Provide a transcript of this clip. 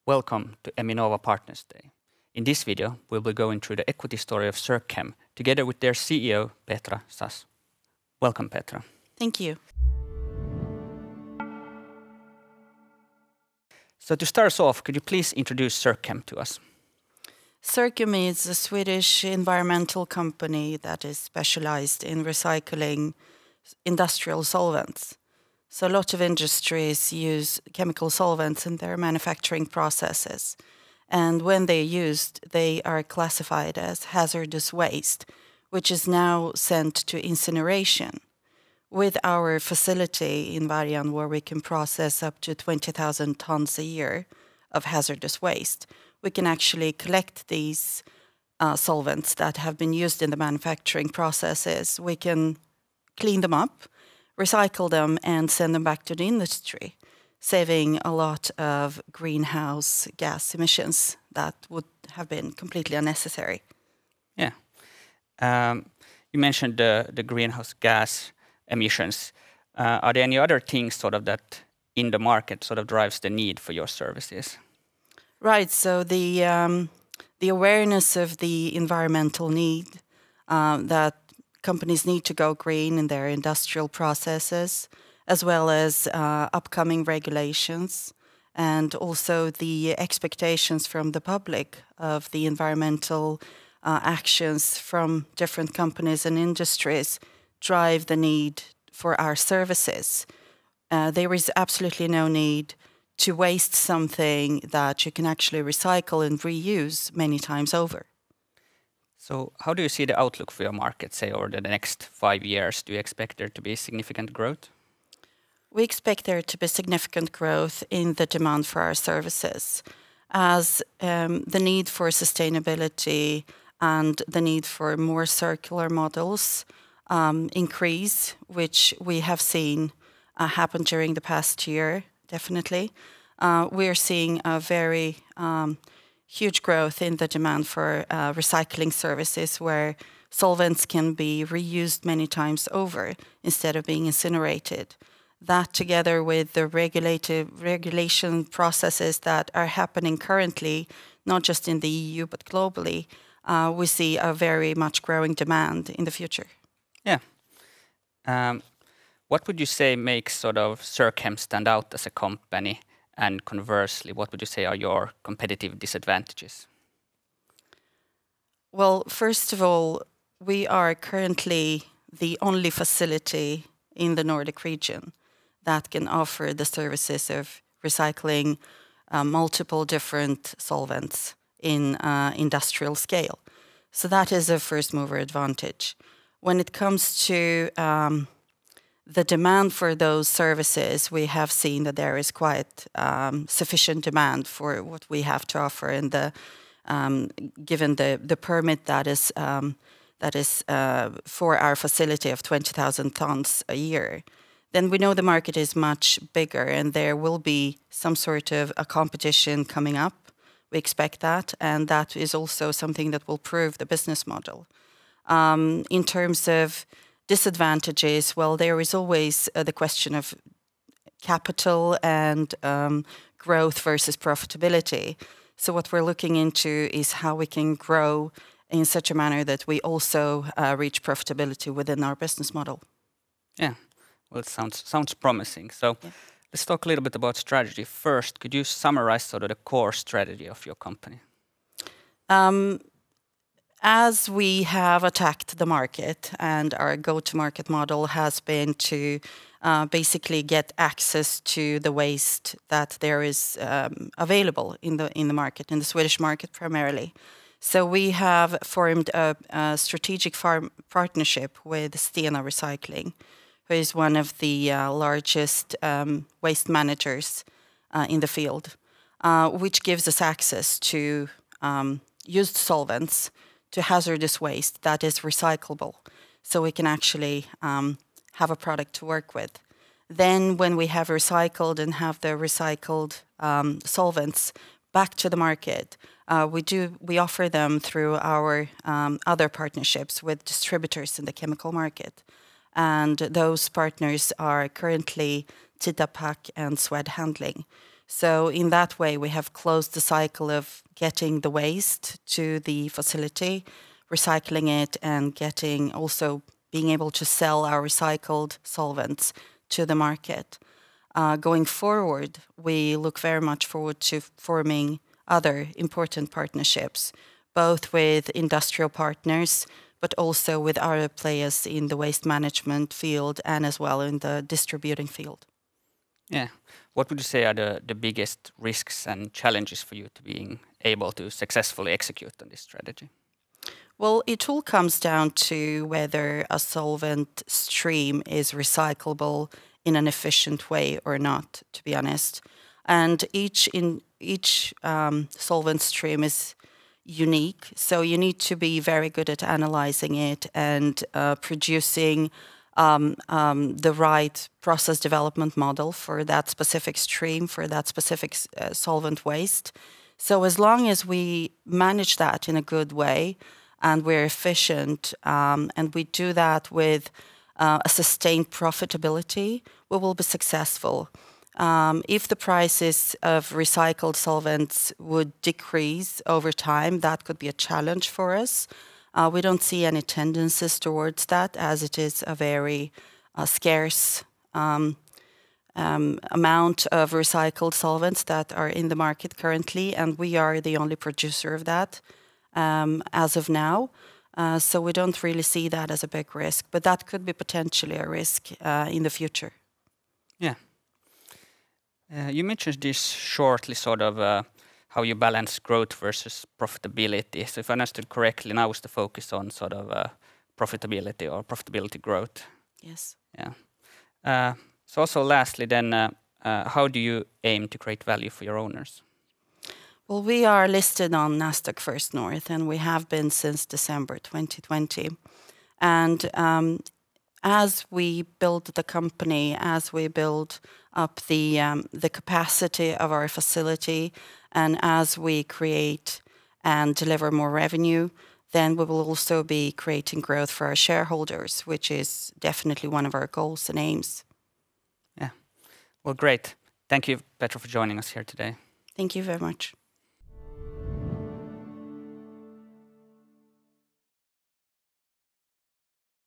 Welcome to Eminova Partners Day. In this video, we'll be going through the equity story of Circhem together with their CEO, Petra Sas. Welcome, Petra. Thank you. So to start us off, could you please introduce Circhem to us? Circhem is a Swedish environmental company that is specialized in recycling industrial solvents. So a lot of industries use chemical solvents in their manufacturing processes. And when they're used, they are classified as hazardous waste, which is now sent to incineration. With our facility in Vargön, where we can process up to 20,000 tons a year of hazardous waste, we can actually collect these solvents that have been used in the manufacturing processes. We can clean them up, recycle them, and send them back to the industry, saving a lot of greenhouse gas emissions that would have been completely unnecessary. Yeah. You mentioned the greenhouse gas emissions. Are there any other things sort of that in the market sort of drives the need for your services? Right. So the awareness of the environmental need that companies need to go green in their industrial processes, as well as upcoming regulations, and also the expectations from the public of the environmental actions from different companies and industries drive the need for our services. There is absolutely no need to waste something that you can actually recycle and reuse many times over. So how do you see the outlook for your market, say, over the next 5 years? Do you expect there to be significant growth? We expect there to be significant growth in the demand for our services as the need for sustainability and the need for more circular models increase, which we have seen happen during the past year, definitely. We're seeing a very huge growth in the demand for recycling services where solvents can be reused many times over instead of being incinerated. That together with the regulation processes that are happening currently, not just in the EU but globally, we see a very much growing demand in the future. Yeah. What would you say makes sort of Circhem stand out as a company? And conversely, what would you say are your competitive disadvantages? Well, first of all, we are currently the only facility in the Nordic region that can offer the services of recycling multiple different solvents in industrial scale. So that is a first mover advantage. When it comes to the demand for those services, we have seen that there is quite sufficient demand for what we have to offer, and given the permit that is for our facility of 20,000 tons a year, then we know the market is much bigger, and there will be some sort of a competition coming up. We expect that, and that is also something that will prove the business model. In terms of disadvantages, well, there is always the question of capital and growth versus profitability. So what we're looking into is how we can grow in such a manner that we also reach profitability within our business model. Yeah, well, it sounds promising. So yeah. Let's talk a little bit about strategy. First, could you summarize sort of the core strategy of your company? As we have attacked the market, and our go-to-market model has been to basically get access to the waste that there is available in the market, in the Swedish market primarily. So we have formed a strategic partnership with Stena Recycling, who is one of the largest waste managers in the field, which gives us access to used solvents, to hazardous waste that is recyclable, so we can actually have a product to work with. Then when we have recycled and have the recycled solvents back to the market, we offer them through our other partnerships with distributors in the chemical market. And those partners are currently Titapack and Swed Handling. So in that way, we have closed the cycle of getting the waste to the facility, recycling it, and being able to sell our recycled solvents to the market. Going forward, we look very much forward to forming other important partnerships, both with industrial partners, but also with other players in the waste management field and as well in the distributing field. Yeah. What would you say are the biggest risks and challenges for you to being able to successfully execute on this strategy? Well, it all comes down to whether a solvent stream is recyclable in an efficient way or not, to be honest. And each solvent stream is unique, so you need to be very good at analyzing it and producing the right process development model for that specific stream, for that specific solvent waste. So as long as we manage that in a good way and we're efficient and we do that with a sustained profitability, we will be successful. If the prices of recycled solvents would decrease over time, that could be a challenge for us. We don't see any tendencies towards that, as it is a very scarce amount of recycled solvents that are in the market currently, and we are the only producer of that as of now. So we don't really see that as a big risk, but that could be potentially a risk in the future. Yeah. You mentioned this shortly, sort of how you balance growth versus profitability. So if I understood correctly, now is the focus on sort of profitability or profitability growth. Yes. Yeah. So also lastly then, how do you aim to create value for your owners? Well, we are listed on Nasdaq First North, and we have been since December 2020. And as we build the company, as we build up the capacity of our facility, and as we create and deliver more revenue, then we will also be creating growth for our shareholders, which is definitely one of our goals and aims. Yeah. Well, great. Thank you, Petra, for joining us here today. Thank you very much.